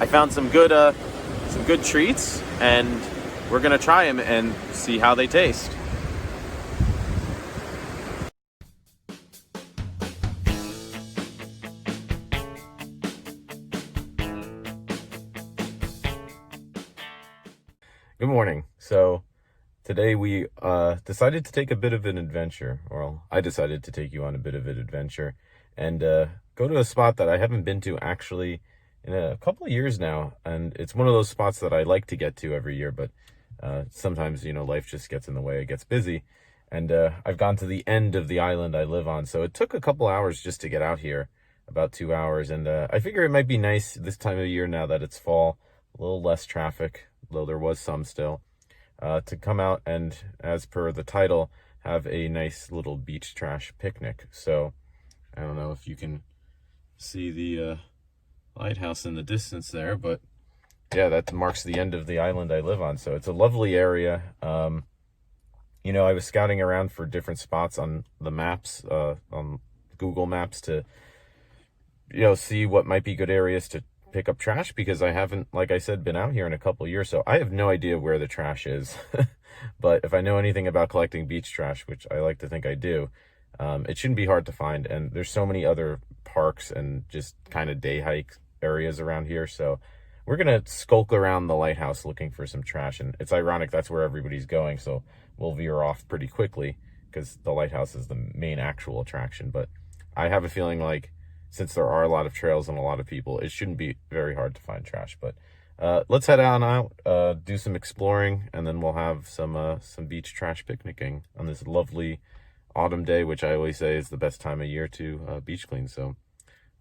I found some good treats, and we're gonna try them and see how they taste. Good morning. So today we decided to take a bit of an adventure. Well, I decided to take you on a bit of an adventure and go to a spot that I haven't been to actually in a couple of years now. And it's one of those spots that I like to get to every year, but sometimes, life just gets in the way. It gets busy. And I've gone to the end of the island I live on. So it took a couple hours just to get out here, about 2 hours. And I figure it might be nice this time of year now that it's fall, a little less traffic, though there was some still, to come out and, as per the title, have a nice little beach trash picnic. So I don't know if you can see the lighthouse in the distance there, but yeah, that marks the end of the island I live on. So it's a lovely area. I was scouting around for different spots on the maps, on Google Maps, to see what might be good areas to pick up trash, because I haven't, like I said, been out here in a couple of years, so I have no idea where the trash is. But if I know anything about collecting beach trash, which I like to think I do, it shouldn't be hard to find. And there's so many other parks and just kind of day hike areas around here, so we're gonna skulk around the lighthouse looking for some trash. And it's ironic, that's where everybody's going, so we'll veer off pretty quickly because the lighthouse is the main actual attraction. But I have a feeling like, since there are a lot of trails and a lot of people, it shouldn't be very hard to find trash. But let's head on out, do some exploring, and then we'll have some beach trash picnicking on this lovely autumn day, which I always say is the best time of year to beach clean. So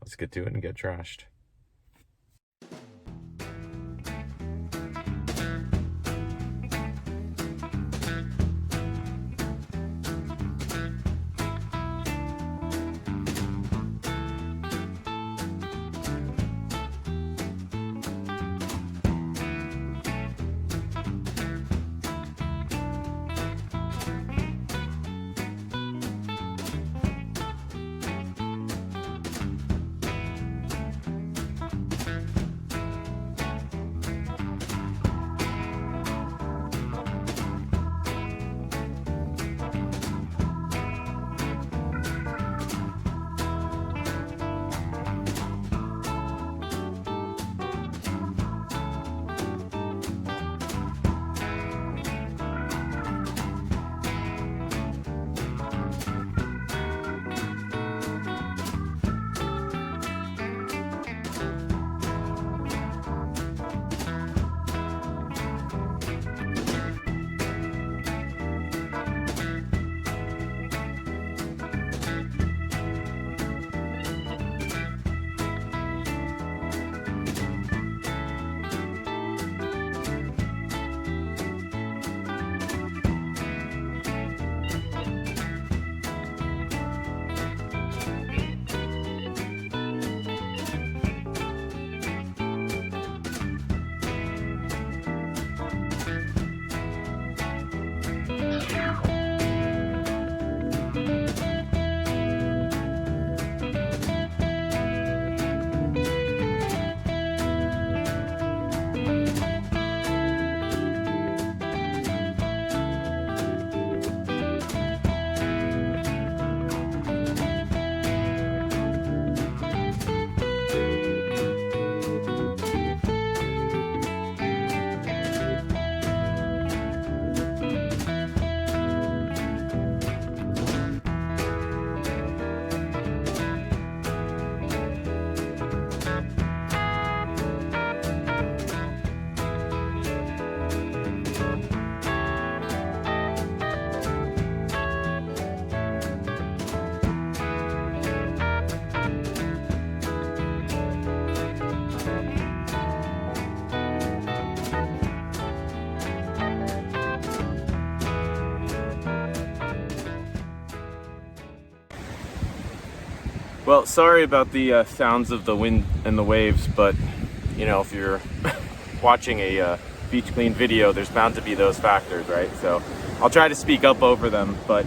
let's get to it and get trashed. Well, sorry about the sounds of the wind and the waves, but if you're watching a beach clean video, there's bound to be those factors, right? So I'll try to speak up over them. But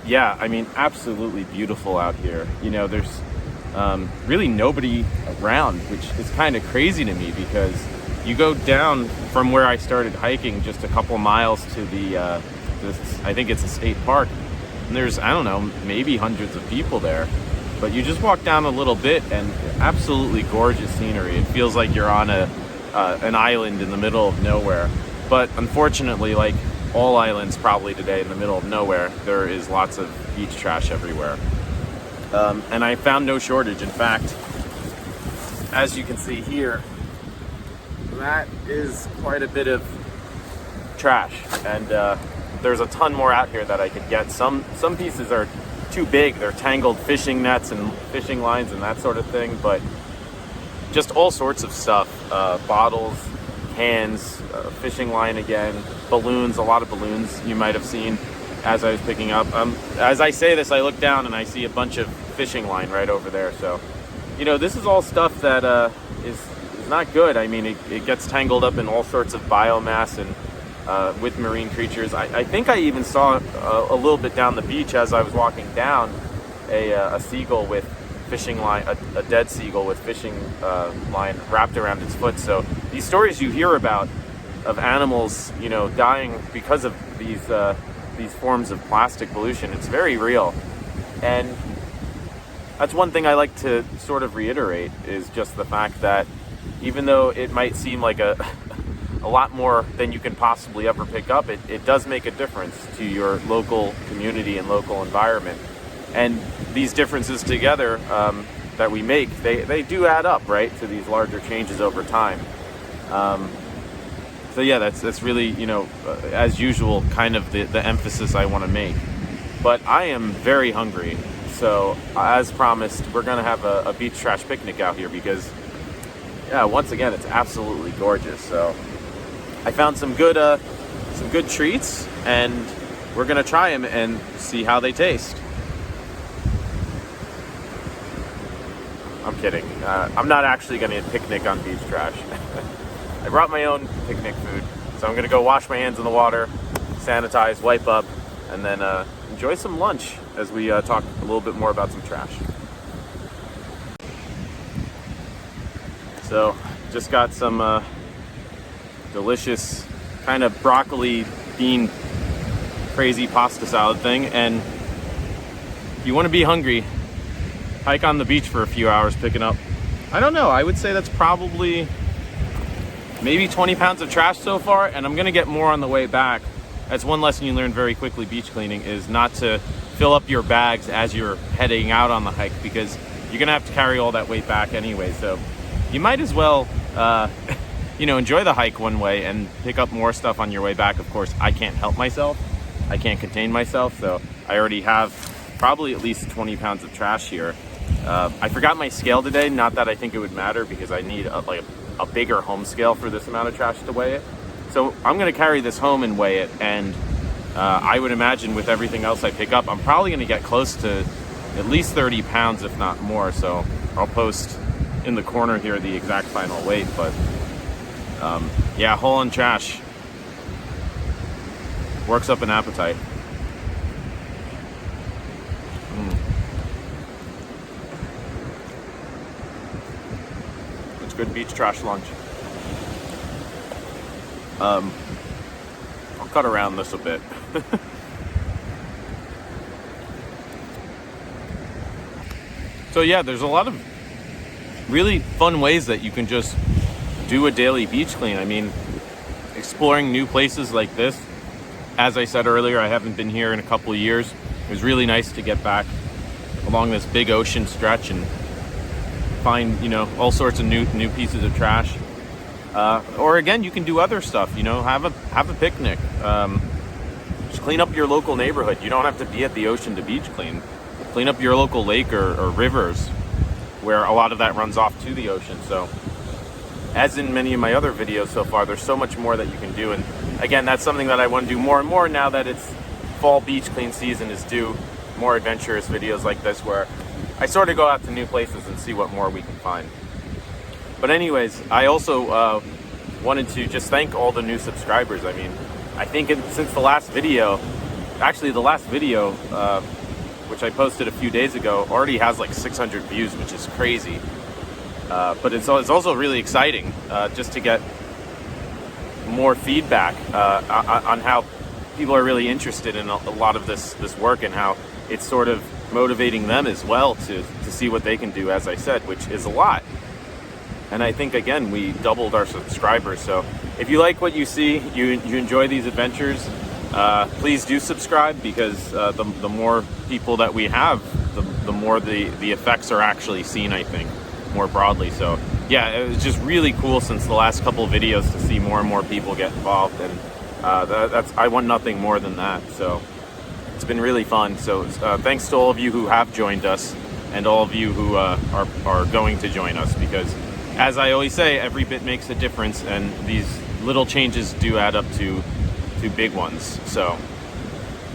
yeah, I mean, absolutely beautiful out here. There's really nobody around, which is kind of crazy to me, because you go down from where I started hiking just a couple miles to I think it's a state park, and there's, I don't know, maybe hundreds of people there. But you just walk down a little bit and absolutely gorgeous scenery. It feels like you're on an island in the middle of nowhere. But unfortunately, like all islands probably today in the middle of nowhere, there is lots of beach trash everywhere. And I found no shortage. In fact, as you can see here, that is quite a bit of trash. And there's a ton more out here that I could get. Some pieces are too big. They're tangled fishing nets and fishing lines and that sort of thing, but just all sorts of stuff. Bottles, cans, fishing line again, balloons, a lot of balloons you might have seen as I was picking up. As I say this, I look down and I see a bunch of fishing line right over there. So, you know, this is all stuff that is not good. I mean, it gets tangled up in all sorts of biomass and with marine creatures. I think I even saw a little bit down the beach as I was walking down a seagull with fishing line, a dead seagull with fishing line wrapped around its foot. So these stories you hear about of animals, you know, dying because of these forms of plastic pollution, it's very real. And that's one thing I like to sort of reiterate, is just the fact that even though it might seem like a lot more than you can possibly ever pick up, it does make a difference to your local community and local environment. And these differences together that we make, they do add up, right, to these larger changes over time. So yeah, that's really, you know, as usual, kind of the emphasis I want to make. But I am very hungry, so as promised, we're gonna have a beach trash picnic out here, because yeah, once again, it's absolutely gorgeous. So I found some good treats, and we're gonna try them and see how they taste. I'm kidding. I'm not actually gonna picnic on beach trash. I brought my own picnic food, so I'm gonna go wash my hands in the water, sanitize, wipe up, and then enjoy some lunch as we talk a little bit more about some trash. So, just got some delicious kind of broccoli bean crazy pasta salad thing, and if you want to be hungry, hike on the beach for a few hours picking up, I don't know, I would say that's probably maybe 20 pounds of trash so far, and I'm gonna get more on the way back. That's one lesson you learn very quickly beach cleaning, is not to fill up your bags as you're heading out on the hike, because you're gonna have to carry all that weight back anyway. So you might as well you know, enjoy the hike one way and pick up more stuff on your way back. Of course, I can't help myself, I can't contain myself, so I already have probably at least 20 pounds of trash here. I forgot my scale today, not that I think it would matter, because I need a bigger home scale for this amount of trash to weigh it. So I'm gonna carry this home and weigh it, and I would imagine with everything else I pick up, I'm probably gonna get close to at least 30 pounds, if not more. So I'll post in the corner here the exact final weight, but yeah, hauling trash works up an appetite. It's good beach trash lunch. I'll cut around this a bit. So yeah, there's a lot of really fun ways that you can just do a daily beach clean. I mean, exploring new places like this. As I said earlier, I haven't been here in a couple of years. It was really nice to get back along this big ocean stretch and find, you know, all sorts of new pieces of trash. Or again, you can do other stuff, you know, have a picnic. Just clean up your local neighborhood. You don't have to be at the ocean to beach clean. Clean up your local lake or rivers, where a lot of that runs off to the ocean. So, as in many of my other videos so far, there's so much more that you can do. And again, that's something that I want to do more and more now that it's fall beach clean season is due. More adventurous videos like this, where I sort of go out to new places and see what more we can find. But anyways, I also wanted to just thank all the new subscribers. I mean, I think since the last video, actually the last video which I posted a few days ago, already has like 600 views, which is crazy. But it's also really exciting just to get more feedback on how people are really interested in a lot of this work, and how it's sort of motivating them as well to see what they can do, as I said, which is a lot. And I think, again, we doubled our subscribers. So if you like what you see, you enjoy these adventures, please do subscribe, because the more people that we have, the more the effects are actually seen, I think, more broadly. So yeah, it was just really cool since the last couple of videos to see more and more people get involved, and I want nothing more than that. So it's been really fun. So thanks to all of you who have joined us, and all of you who are going to join us, because as I always say, every bit makes a difference, and these little changes do add up to big ones. So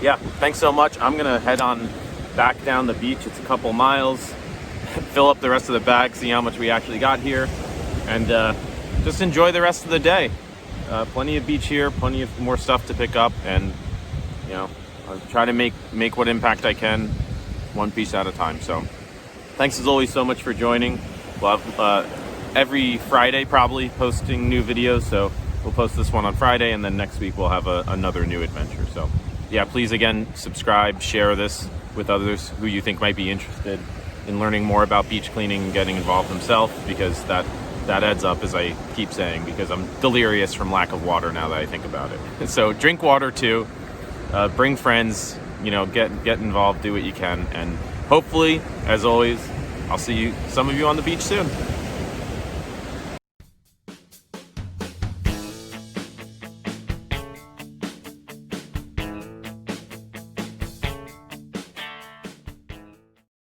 yeah, thanks so much. I'm gonna head on back down the beach. It's a couple miles. Fill up the rest of the bag, see how much we actually got here, and just enjoy the rest of the day. Plenty of beach here, plenty of more stuff to pick up, and I'll try to make what impact I can, one piece at a time. So thanks as always so much for joining. We'll have every Friday probably posting new videos, so we'll post this one on Friday, and then next week we'll have another new adventure. So yeah, please again subscribe, share this with others who you think might be interested in learning more about beach cleaning and getting involved themselves, because that adds up, as I keep saying, because I'm delirious from lack of water now that I think about it. So drink water too, bring friends, get involved, do what you can, and hopefully, as always, I'll see some of you on the beach soon.